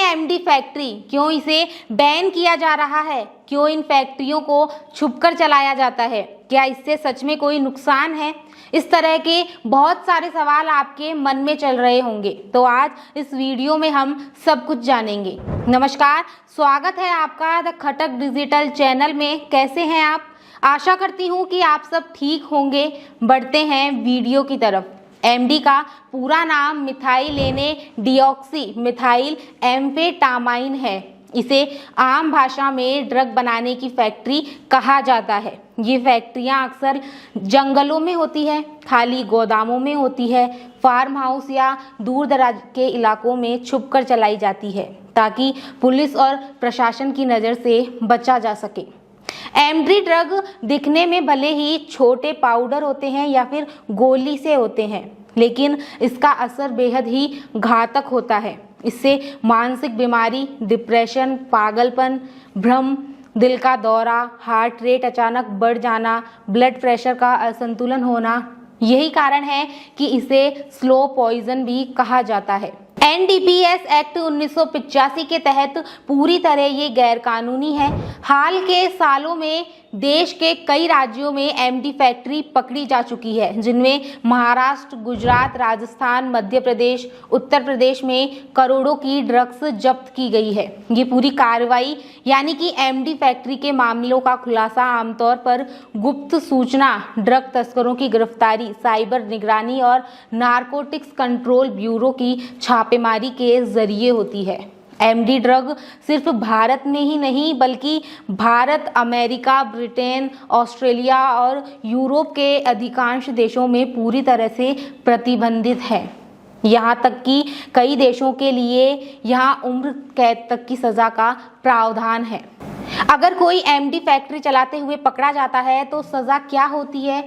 MD factory, क्यों इसे ban किया जा रहा है, क्यों इन फैक्ट्रियों को छुपकर चलाया जाता है, क्या इससे सच में कोई नुकसान है? इस तरह के बहुत सारे सवाल आपके मन में चल रहे होंगे, तो आज इस वीडियो में हम सब कुछ जानेंगे। नमस्कार, स्वागत है आपका द खटक डिजिटल चैनल में। कैसे हैं आप? आशा करती हूँ कि आप सब ठीक होंगे। बढ़ते हैं वीडियो की तरफ। एमडी का पूरा नाम मिथाइलेने डिऑक्सी मिथाइल एम्फेटामाइन है। इसे आम भाषा में ड्रग बनाने की फैक्ट्री कहा जाता है। ये फैक्ट्रियां अक्सर जंगलों में होती है, खाली गोदामों में होती है, फार्म हाउस या दूर दराज के इलाकों में छुपकर चलाई जाती है, ताकि पुलिस और प्रशासन की नज़र से बचा जा सके। एमडी ड्रग दिखने में भले ही छोटे पाउडर होते हैं या फिर गोली से होते हैं, लेकिन इसका असर बेहद ही घातक होता है। इससे मानसिक बीमारी, डिप्रेशन, पागलपन, भ्रम, दिल का दौरा, हार्ट रेट अचानक बढ़ जाना, ब्लड प्रेशर का असंतुलन होना, यही कारण है कि इसे स्लो पॉइजन भी कहा जाता है। एनडीपीएस एक्ट 1985 के तहत पूरी तरह ये गैरकानूनी है। हाल के सालों में देश के कई राज्यों में एमडी फैक्ट्री पकड़ी जा चुकी है, जिनमें महाराष्ट्र, गुजरात, राजस्थान, मध्य प्रदेश, उत्तर प्रदेश में करोड़ों की ड्रग्स जब्त की गई है। ये पूरी कार्रवाई यानी कि एमडी फैक्ट्री के मामलों का खुलासा आमतौर पर गुप्त सूचना, ड्रग तस्करों की गिरफ्तारी, साइबर निगरानी और नारकोटिक्स कंट्रोल ब्यूरो की छापेमारी के जरिए होती है। एमडी ड्रग सिर्फ भारत में ही नहीं बल्कि भारत, अमेरिका, ब्रिटेन, ऑस्ट्रेलिया और यूरोप के अधिकांश देशों में पूरी तरह से प्रतिबंधित है। यहाँ तक कि कई देशों के लिए यहाँ उम्र कैद तक की सज़ा का प्रावधान है। अगर कोई एमडी फैक्ट्री चलाते हुए पकड़ा जाता है तो सज़ा क्या होती है,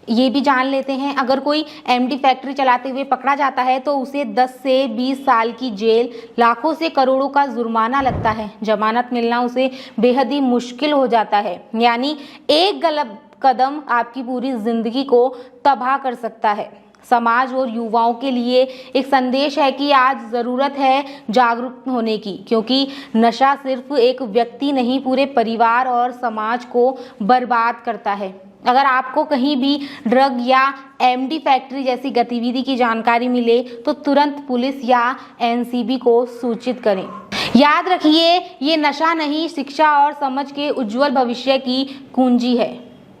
ये भी जान लेते हैं। अगर कोई एमडी फैक्ट्री चलाते हुए पकड़ा जाता है तो उसे 10 से 20 साल की जेल, लाखों से करोड़ों का जुर्माना लगता है। जमानत मिलना उसे बेहद ही मुश्किल हो जाता है। यानी एक गलत कदम आपकी पूरी जिंदगी को तबाह कर सकता है। समाज और युवाओं के लिए एक संदेश है कि आज ज़रूरत है जागरूक होने की, क्योंकि नशा सिर्फ एक व्यक्ति नहीं, पूरे परिवार और समाज को बर्बाद करता है। अगर आपको कहीं भी ड्रग या एमडी फैक्ट्री जैसी गतिविधि की जानकारी मिले तो तुरंत पुलिस या एनसीबी को सूचित करें। याद रखिए, ये नशा नहीं, शिक्षा और समझ के उज्जवल भविष्य की कुंजी है।